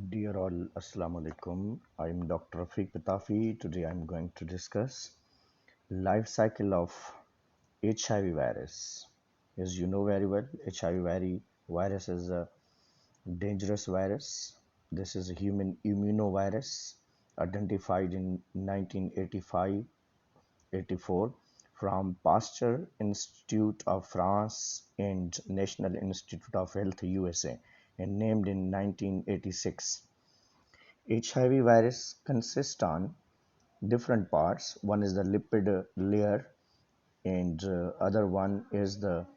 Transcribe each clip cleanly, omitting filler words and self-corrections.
Dear all, Assalamu alaikum. I'm Dr. Rafiq Patafi. Today I'm going to discuss life cycle of HIV virus. As you know very well, HIV virus is a dangerous virus. This is a human immunovirus identified in 1985-84 from Pasteur Institute of France and National Institute of Health USA and named in 1986. HIV virus consists on different parts. One is the lipid layer and other one is the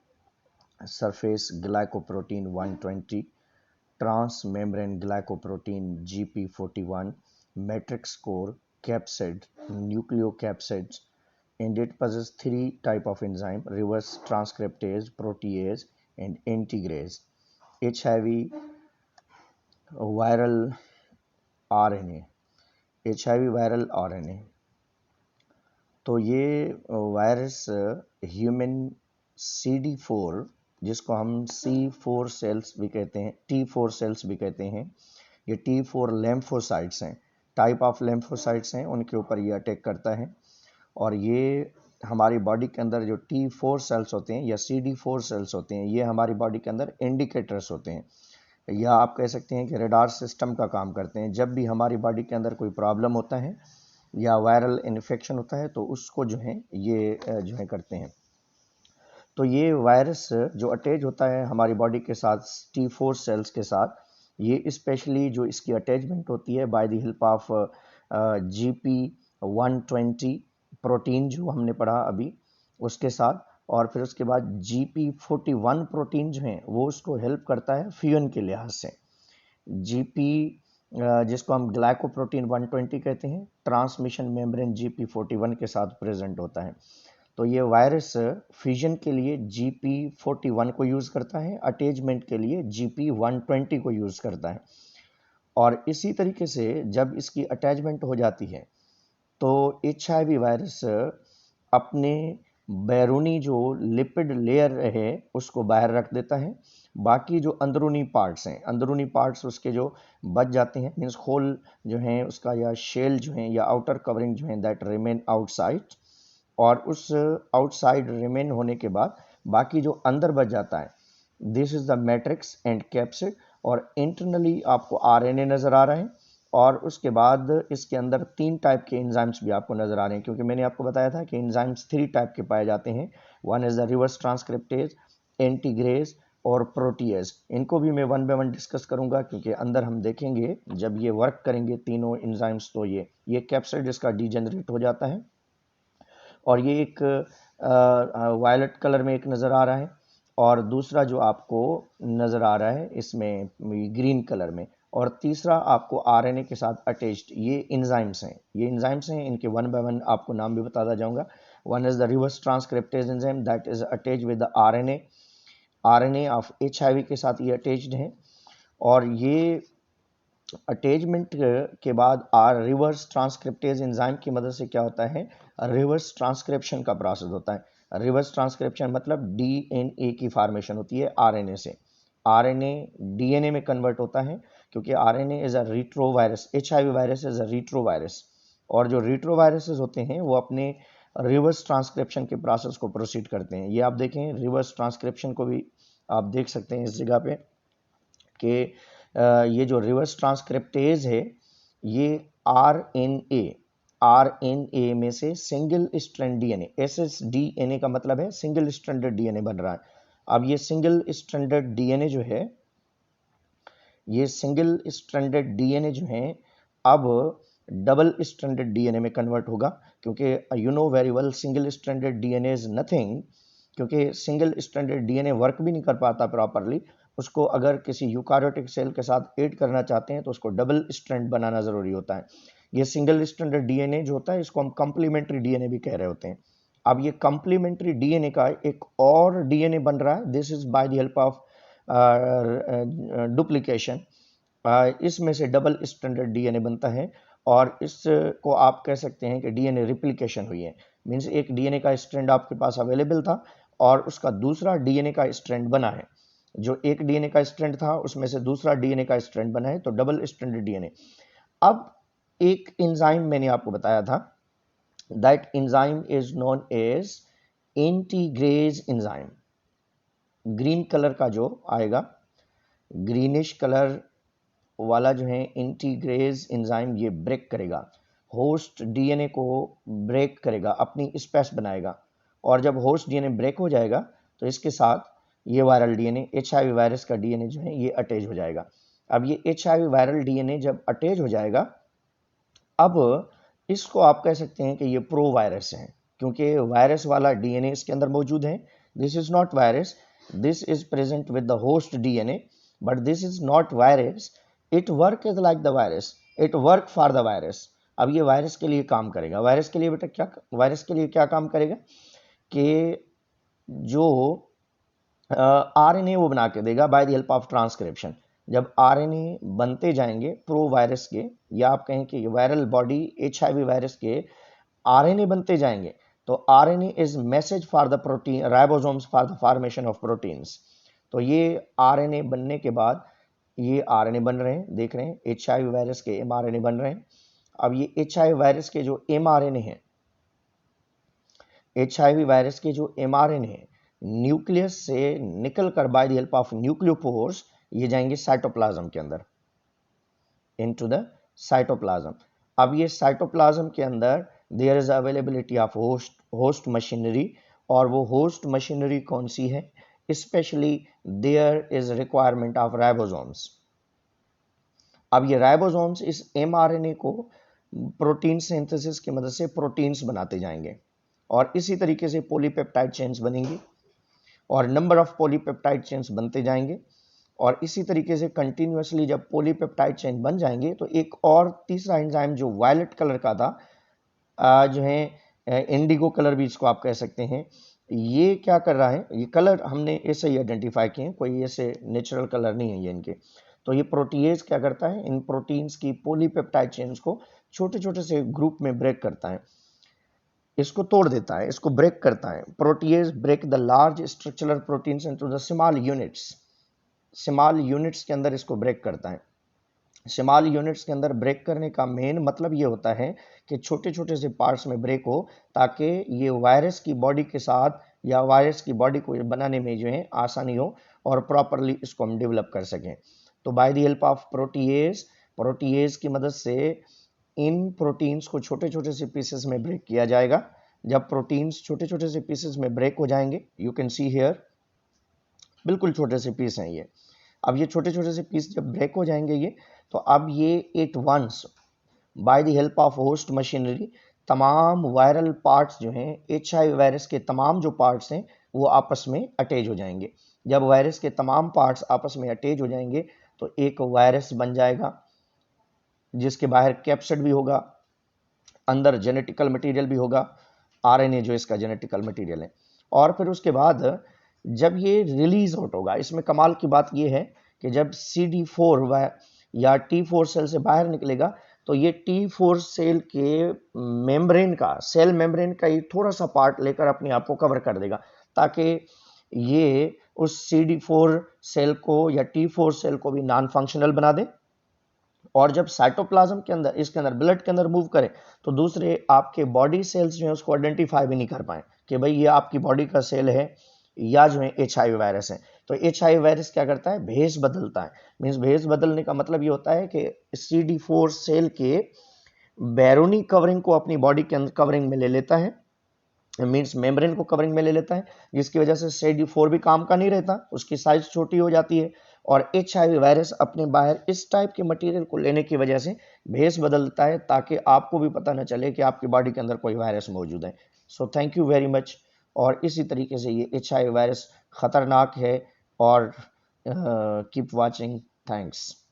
surface glycoprotein 120, transmembrane glycoprotein GP41, matrix core, capsid, nucleocapsids, and it possesses three type of enzyme: reverse transcriptase, protease, and integrase. HIV viral RNA, HIV viral RNA, तो ये virus human CD4, जिसको हम C4 sales भी कहते हैं, T4 sales भी कहते हैं, ये T4 लेम्फोसाइट्स हैं, टाइप ऑफ लेम्फोसाइट्स हैं, उनके ऊपर ये अटैक करता है। और ये हमारी बॉडी के अंदर जो T4 सेल्स होते हैं या CD4 सेल्स होते हैं, ये हमारी बॉडी के अंदर इंडिकेटर्स होते हैं, या आप कह सकते हैं कि रडार सिस्टम का काम करते हैं। जब भी हमारी बॉडी के अंदर कोई प्रॉब्लम होता है या वायरल इन्फेक्शन होता है तो उसको जो है ये जो है करते हैं। तो ये वायरस जो अटैच होता है हमारी बॉडी के साथ T4 सेल्स के साथ, ये स्पेशली जो इसकी अटैचमेंट होती है bye the help of GP120 protein जो हमने पढ़ा अभी उसके साथ, और फिर उसके बाद GP41 प्रोटीन जो है वो उसको हेल्प करता है फ्यूजन के लिहाज से। GP जिसको हम ग्लाइकोप्रोटीन 120 कहते हैं, ट्रांसमिशन मेम्ब्रेन GP41 के साथ प्रेजेंट होता है। तो ये वायरस फ्यूजन के लिए GP41 को यूज़ करता है, अटैचमेंट के लिए GP120 को यूज़ करता है। और इसी तरीके से जब इसकी अटैचमेंट हो जाती है तो HIV वायरस अपने बैरूनी जो लिपिड लेयर है उसको बाहर रख देता है। बाकी जो अंदरूनी पार्ट्स हैं, अंदरूनी पार्ट्स उसके जो बच जाते हैं, मीन्स होल जो है उसका या शेल जो है या आउटर कवरिंग जो है, दैट रिमेन आउटसाइड। और उस आउटसाइड रिमेन होने के बाद बाकी जो अंदर बच जाता है, this is the matrix and capsid. और इंटरनली आपको RNA नज़र आ रहा है, और उसके बाद इसके अंदर तीन टाइप के एंजाइम्स भी आपको नजर आ रहे हैं, क्योंकि मैंने आपको बताया था कि एंजाइम्स थ्री टाइप के पाए जाते हैं। One is the reverse transcriptase, integrase और प्रोटीएज। इनको भी मैं वन बाय वन डिस्कस करूंगा, क्योंकि अंदर हम देखेंगे जब ये वर्क करेंगे तीनों एंजाइम्स तो ये कैप्सिड इसका डीजेनरेट हो जाता है। और ये एक वायलेट कलर में एक नज़र आ रहा है, और दूसरा जो आपको नज़र आ रहा है इसमें ग्रीन कलर में, और तीसरा आपको RNA के साथ अटैच्ड ये एंजाइम्स हैं। ये एंजाइम्स हैं, इनके वन बाय वन आपको नाम भी बताता जाऊंगा। One is the reverse transcriptase enzyme that is attach with the RNA of HIV के साथ ये अटैच्ड है। और ये अटैचमेंट के बाद रिवर्स ट्रांसक्रिप्टेज एंजाइम की मदद से क्या होता है, रिवर्स ट्रांसक्रिप्शन का प्रोसेस होता है। रिवर्स ट्रांसक्रिप्शन मतलब DNA की फॉर्मेशन होती है RNA से, RNA DNA में कन्वर्ट होता है, क्योंकि RNA is a retro virus, HIV virus is a retro virus. और जो रिट्रो वायरसेस होते हैं वो अपने रिवर्स ट्रांसक्रिप्शन के प्रोसेस को प्रोसीड करते हैं। ये आप देखें, रिवर्स ट्रांसक्रिप्शन को भी आप देख सकते हैं इस जगह पे कि ये जो रिवर्स ट्रांसक्रिप्टेज है ये RNA में से सिंगल स्ट्रैंड DNA, SSDNA का मतलब है सिंगल स्ट्रैंडेड DNA बन रहा है। अब ये सिंगल स्ट्रैंडेड DNA जो है, ये सिंगल स्ट्रैंडेड DNA जो है अब डबल स्ट्रैंडेड DNA में कन्वर्ट होगा, क्योंकि you know very well single stranded DNA is nothing, क्योंकि सिंगल स्ट्रैंडेड DNA वर्क भी नहीं कर पाता प्रॉपरली। उसको अगर किसी यूकारियोटिक सेल के साथ ऐड करना चाहते हैं तो उसको डबल स्ट्रैंड बनाना जरूरी होता है। ये सिंगल स्ट्रैंडेड DNA जो होता है इसको हम कंप्लीमेंट्री DNA भी कह रहे होते हैं। अब ये कंप्लीमेंट्री DNA का एक और DNA बन रहा है, this is by the help of duplication. इसमें से डबल स्ट्रैंडेड DNA बनता है, और इसको आप कह सकते हैं कि DNA रिप्लिकेशन हुई है। मीन्स एक DNA का स्ट्रैंड आपके पास अवेलेबल था और उसका दूसरा DNA का स्ट्रैंड बना है। जो एक डीएनए का स्ट्रैंड था उसमें से दूसरा डीएनए का स्ट्रैंड बना है, तो डबल स्ट्रैंडेड डीएनए। अब एक एंजाइम मैंने आपको बताया था, that enzyme is known as integrase enzyme. Green colour का जो आएगा, ग्रीनिश कलर वाला जो है इंटीग्रेज एंजाइम, ये ब्रेक करेगा, होस्ट डीएनए को ब्रेक करेगा, अपनी स्पेस बनाएगा। और जब होस्ट डीएनए ब्रेक हो जाएगा तो इसके साथ ये वायरल डीएनए, एचआईवी वायरस का डीएनए जो है ये अटैच हो जाएगा। अब ये एचआईवी वायरल डीएनए जब अटैच हो जाएगा, अब इसको आप कह सकते हैं कि ये प्रो वायरस है, क्योंकि वायरस वाला डीएनए इसके अंदर मौजूद है। This is not virus, this is present with the host DNA, but this is not virus, it work is like the virus, it work for the virus. अब ये virus के लिए काम करेगा। वायरस के लिए बेटा क्या, वायरस के लिए क्या काम करेगा कि जो आरएनए वो बना के देगा bye the help of transcription. जब आरएनए बनते जाएंगे प्रो वायरस के, या आप कहें कि वायरल बॉडी एचआईवी वायरस के आरएनए बनते जाएंगे, तो RNA is message for the protein ribosomes for the formation of proteins. तो ये आरएनए बनने के बाद ये आरएनए बन रहे हैं, देख रहे हैं एचआईवी वायरस के एमआरएनए बन रहे हैं। अब ये एचआईवी वायरस के जो एमआरएनए हैं, एचआईवी वायरस के जो एमआरएनए हैं, न्यूक्लियस से निकल कर बाय द हेल्प ऑफ न्यूक्लियोपोर्स ये जाएंगे साइटोप्लाज्म के अंदर, इनटू द साइटोप्लाज्म। अब ये साइटोप्लाज्म के अंदर there is availability of host machinery, और वो होस्ट मशीनरी कौन सी है, specially there is requirement of ribosomes. अब ये राइबोसोम्स इस एमआरएनए को प्रोटीन सिंथेसिस की मदद से प्रोटीन्स बनाते जाएंगे, और इसी तरीके से पॉलीपेप्टाइड चेन्स बनेंगी, और नंबर ऑफ पॉलीपेप्टाइड चेन्स बनते जाएंगे। और इसी तरीके से कंटिन्यूअसली जब पॉलीपेप्टाइड चेन बन जाएंगे तो एक और तीसरा एंजाइम जो वायलेट कलर का था, जो है इंडिगो कलर भी इसको आप कह सकते हैं, ये क्या कर रहा है, ये कलर हमने ऐसे ही आइडेंटिफाई किए हैं, कोई ऐसे नेचुरल कलर नहीं है ये इनके। तो ये प्रोटीएज क्या करता है, इन प्रोटीन्स की पॉलीपेप्टाइड चेन्स को छोटे छोटे से ग्रुप में ब्रेक करता है, इसको तोड़ देता है, इसको ब्रेक करता है। Protease break the large structural proteins into the small units, small units के अंदर इसको ब्रेक करता है। स्मॉल यूनिट्स के अंदर ब्रेक करने का मेन मतलब ये होता है कि छोटे छोटे से पार्ट्स में ब्रेक हो, ताकि ये वायरस की बॉडी के साथ या वायरस की बॉडी को बनाने में जो है आसानी हो, और प्रॉपरली इसको हम डेवलप कर सकें। तो bye the help of protease, protease की मदद से इन प्रोटीन्स को छोटे छोटे से पीसेस में ब्रेक किया जाएगा। जब प्रोटीन्स छोटे छोटे से पीसेस में ब्रेक हो जाएंगे, यू कैन सी हियर, बिल्कुल छोटे से पीस हैं ये। अब ये छोटे छोटे से पीस जब ब्रेक हो जाएंगे ये, तो अब ये at once by the help of host machinery तमाम वायरल पार्ट्स जो हैं, एचआईवी वायरस के तमाम जो पार्ट्स हैं वो आपस में अटैच हो जाएंगे। जब वायरस के तमाम पार्ट्स आपस में अटैच हो जाएंगे तो एक वायरस बन जाएगा, जिसके बाहर कैप्सिड भी होगा, अंदर जेनेटिकल मटेरियल भी होगा, आरएनए जो इसका जेनेटिकल मटेरियल है। और फिर उसके बाद जब ये रिलीज आउट होगा, इसमें कमाल की बात ये है कि जब CD4 या T4 सेल से बाहर निकलेगा, तो ये T4 सेल के मेम्ब्रेन का, सेल मेम्ब्रेन का ये थोड़ा सा पार्ट लेकर अपने आप को कवर कर देगा, ताकि ये उस CD4 सेल को या T4 सेल को भी नॉन फंक्शनल बना दे। और जब साइटोप्लाज्म के अंदर, इसके अंदर ब्लड के अंदर मूव करे, तो दूसरे आपके बॉडी सेल्स जो है उसको आइडेंटिफाई भी नहीं कर पाए कि भाई ये आपकी बॉडी का सेल है या जो है एचआईवी वायरस है। तो एचआईवी वायरस क्या करता है, भेष बदलता है। मीन्स भेष बदलने का मतलब ये होता है कि CD4 सेल के बैरोनी कवरिंग को अपनी बॉडी के अंदर कवरिंग में ले लेता है, मीन्स मेम्ब्रेन को कवरिंग में ले लेता है, जिसकी वजह से CD4 भी काम का नहीं रहता, उसकी साइज छोटी हो जाती है। और एचआईवी वायरस अपने बाहर इस टाइप के मटेरियल को लेने की वजह से भेष बदलता है, ताकि आपको भी पता न चले कि आपकी बॉडी के अंदर कोई वायरस मौजूद है। So thank you very much. और इसी तरीके से ये एचआईवी वायरस खतरनाक है, और कीप वाचिंग, थैंक्स।